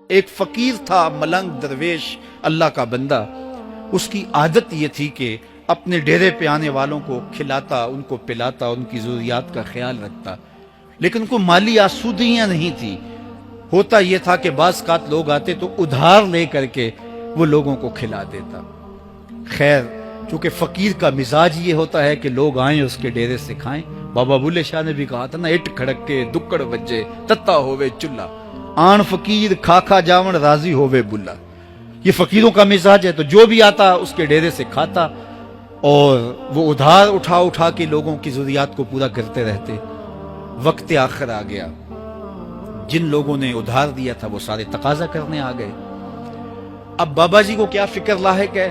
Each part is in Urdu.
ایک فقیر تھا، ملنگ درویش، اللہ کا بندہ. اس کی عادت یہ تھی کہ اپنے ڈیرے پہ آنے والوں کو کھلاتا، ان کو پلاتا، ان کی ضروریات کا خیال رکھتا، لیکن کوئی مالی آسودگیاں نہیں تھی. ہوتا یہ تھا کہ بعض اوقات لوگ آتے تو ادھار لے کر کے وہ لوگوں کو کھلا دیتا. خیر، چونکہ فقیر کا مزاج یہ ہوتا ہے کہ لوگ آئیں اس کے ڈیرے سے کھائیں. بابا بلے شاہ نے بھی کہا تھا نا، اٹ کھڑک کے دکڑ بجے تتا ہووے چلا، آن فقیر کھا کھا جاون راضی ہووے بلا. یہ فقیروں کا مزاج ہے. تو جو بھی آتا اس کے ڈیرے سے کھاتا، اور وہ ادھار اٹھا اٹھا کے لوگوں کی ضروریات کو پورا کرتے رہتے. وقت آخر آ گیا، جن لوگوں نے ادھار دیا تھا وہ سارے تقاضا کرنے آ گئے. اب بابا جی کو کیا فکر لاحق ہے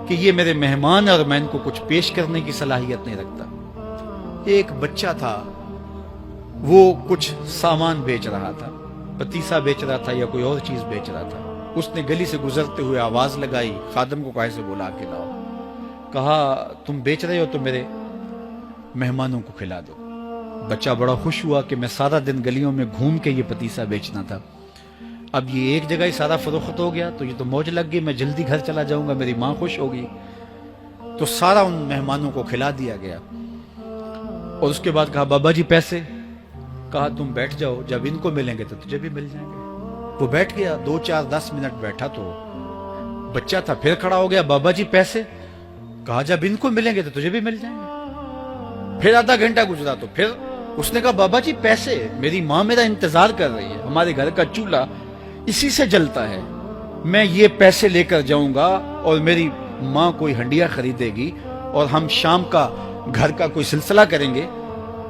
کہ یہ میرے مہمان اور میں ان کو کچھ پیش کرنے کی صلاحیت نہیں رکھتا. ایک بچہ تھا، وہ کچھ سامان بیچ رہا تھا، پتیسا بیچ رہا تھا یا کوئی اور چیز بیچ رہا تھا. اس نے گلی سے گزرتے ہوئے آواز لگائی، خادم کو کہا سے بلا کے لاؤ. کہا تم بیچ رہے ہو تو میرے مہمانوں کو کھلا دو. بچہ بڑا خوش ہوا کہ میں سارا دن گلیوں میں گھوم کے یہ پتیسا بیچنا تھا، اب یہ ایک جگہ ہی سارا فروخت ہو گیا تو یہ تو موج لگ گئی، میں جلدی گھر چلا جاؤں گا، میری ماں خوش ہوگی. تو سارا ان مہمانوں کو کھلا دیا گیا. اور اس کے بعد کہا بابا جی پیسے. کہا تم بیٹھ جاؤ، جب ان کو ملیں گے تو تجھے بھی مل جائیں گے. وہ بیٹھ گیا، 2 4 10 منٹ بیٹھا تو بچہ تھا، پھر کھڑا ہو گیا، بابا جی پیسے. کہا جب ان کو ملیں گے تو تجھے بھی مل جائیں گے. پھر آدھا گھنٹہ گزرا تو پھر اس نے کہا بابا جی پیسے، میری ماں میرا انتظار کر رہی ہے، ہمارے گھر کا چولہا اسی سے جلتا ہے، میں یہ پیسے لے کر جاؤں گا اور میری ماں کوئی ہنڈیا خریدے گی اور ہم شام کا گھر کا کوئی سلسلہ کریں گے.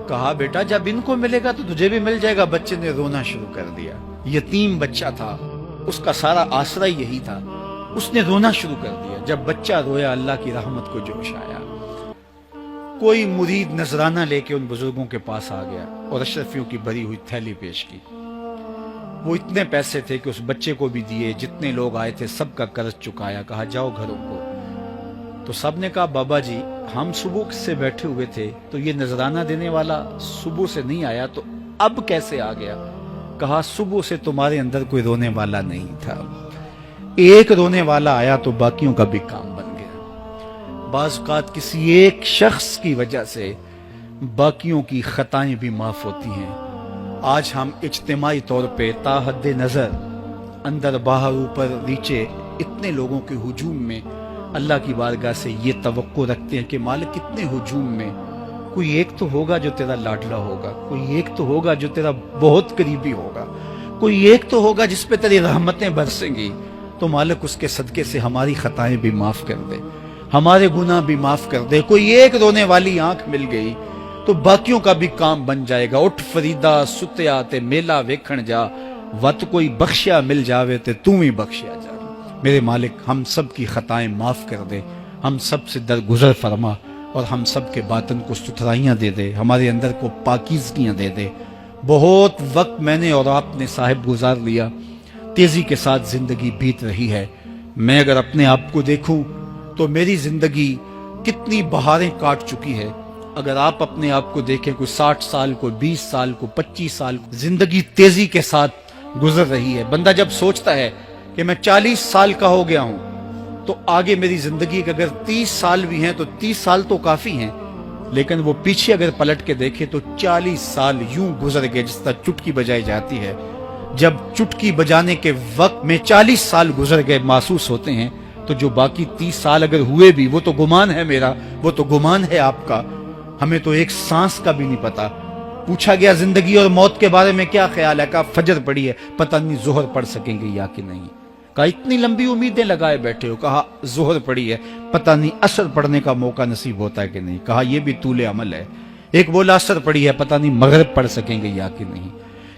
کہا بیٹا جب ان کو ملے گا تو تجھے بھی مل جائے گا. بچے نے رونا شروع کر دیا. یتیم بچہ تھا، اس کا سارا آسرا یہی تھا. اس نے رونا شروع کر دیا. جب بچہ رویا اللہ کی رحمت کو جوش آیا. کوئی مرید نذرانہ لے کے ان بزرگوں کے پاس آ گیا اور اشرفیوں کی بھری ہوئی تھیلی پیش کی. وہ اتنے پیسے تھے کہ اس بچے کو بھی دیے، جتنے لوگ آئے تھے سب کا قرض چکایا. کہا جاؤ گھروں کو. تو سب نے کہا بابا جی ہم صبح سے بیٹھے ہوئے تھے تو یہ نذرانہ دینے والا صبح سے نہیں آیا تو اب کیسے آ گیا؟ کہا صبح سے تمہارے اندر کوئی رونے والا نہیں تھا، ایک رونے والا آیا تو باقیوں کا بھی کام بن گیا. بعض اوقات کسی ایک شخص کی وجہ سے باقیوں کی خطائیں بھی معاف ہوتی ہیں. آج ہم اجتماعی طور پہ تا حد نظر اندر باہر اوپر نیچے اتنے لوگوں کے ہجوم میں اللہ کی بارگاہ سے یہ توقع رکھتے ہیں کہ مالک اتنے ہجوم میں کوئی ایک تو ہوگا جو تیرا لاڈلا ہوگا، کوئی ایک تو ہوگا جو تیرا بہت قریبی ہوگا، کوئی ایک تو ہوگا جس پہ تیری رحمتیں برسیں گی. تو مالک اس کے صدقے سے ہماری خطائیں بھی معاف کر دے، ہمارے گناہ بھی معاف کر دے. کوئی ایک رونے والی آنکھ مل گئی تو باقیوں کا بھی کام بن جائے گا. اٹھ فریدا ستیا تے میلا ویکھن جا، وت کوئی بخشیا مل جاوے تے تو ہی بخشیا جا. میرے مالک ہم سب کی خطائیں معاف کر دے، ہم سب سے درگزر فرما اور ہم سب کے باطن کو ستھرائیاں دے دے، ہمارے اندر کو پاکیزگیاں دے دے. بہت وقت میں نے اور آپ نے صاحب گزار لیا، تیزی کے ساتھ زندگی بیت رہی ہے. میں اگر اپنے آپ کو دیکھوں تو میری زندگی کتنی بہاریں کاٹ چکی ہے. اگر آپ اپنے آپ کو دیکھیں، کوئی 60 سال کو 20 سال کو 25 سال کو زندگی تیزی کے ساتھ گزر رہی ہے. بندہ جب سوچتا ہے کہ میں 40 سال کا ہو گیا ہوں تو آگے میری زندگی کے اگر 30 سال بھی ہیں تو 30 سال تو کافی ہیں، لیکن وہ پیچھے اگر پلٹ کے دیکھے تو 40 سال یوں گزر گئے جس طرح چٹکی بجائی جاتی ہے. جب چٹکی بجانے کے وقت میں 40 سال گزر گئے محسوس ہوتے ہیں تو جو باقی 30 سال اگر ہوئے بھی وہ تو گمان ہے میرا، وہ تو گمان ہے آپ کا. ہمیں تو ایک سانس کا بھی نہیں پتا. پوچھا گیا زندگی اور موت کے بارے میں کیا خیال ہے؟ کہا فجر پڑی ہے، پتہ نہیں ظہر پڑھ سکیں گے یا کہ نہیں. کہا اتنی لمبی امیدیں لگائے بیٹھے ہو. کہا ظہر پڑی ہے، پتہ نہیں عصر پڑھنے کا موقع نصیب ہوتا ہے کہ نہیں. کہا یہ بھی طول عمل ہے. ایک بولا عصر پڑی ہے، پتہ نہیں مغرب پڑھ سکیں گے یا کہ نہیں.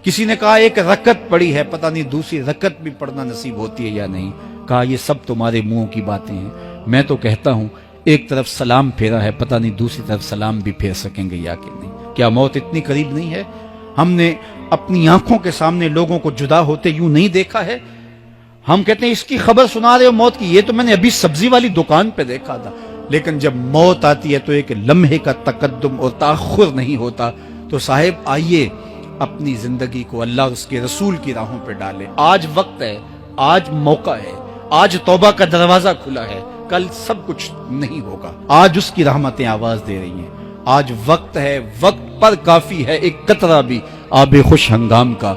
کسی نے کہا ایک رکعت پڑی ہے، پتہ نہیں دوسری رکعت بھی پڑھنا نصیب ہوتی ہے یا نہیں. کہا یہ سب تمہارے منہوں کی باتیں ہیں. میں تو کہتا ہوں ایک طرف سلام پھیرا ہے، پتہ نہیں دوسری طرف سلام بھی پھیر سکیں گے یا کہ نہیں. کیا موت اتنی قریب نہیں ہے؟ ہم نے اپنی آنکھوں کے سامنے لوگوں کو جدا ہوتے یوں نہیں دیکھا ہے. ہم کہتے ہیں اس کی خبر سنا رہے ہو موت کی، یہ تو میں نے ابھی سبزی والی دکان پہ دیکھا تھا. لیکن جب موت آتی ہے تو ایک لمحے کا تقدم اور تاخر نہیں ہوتا. تو صاحب آئیے اپنی زندگی کو اللہ اور اس کے رسول کی راہوں پہ ڈالیں. آج وقت ہے, آج موقع ہے, آج توبہ کا دروازہ کھلا ہے. کل سب کچھ نہیں ہوگا. آج اس کی رحمتیں آواز دے رہی ہیں. آج وقت ہے, وقت پر کافی ہے ایک قطرہ بھی آب خوش ہنگام کا.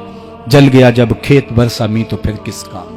جل گیا جب کھیت برسا می تو پھر کس کام.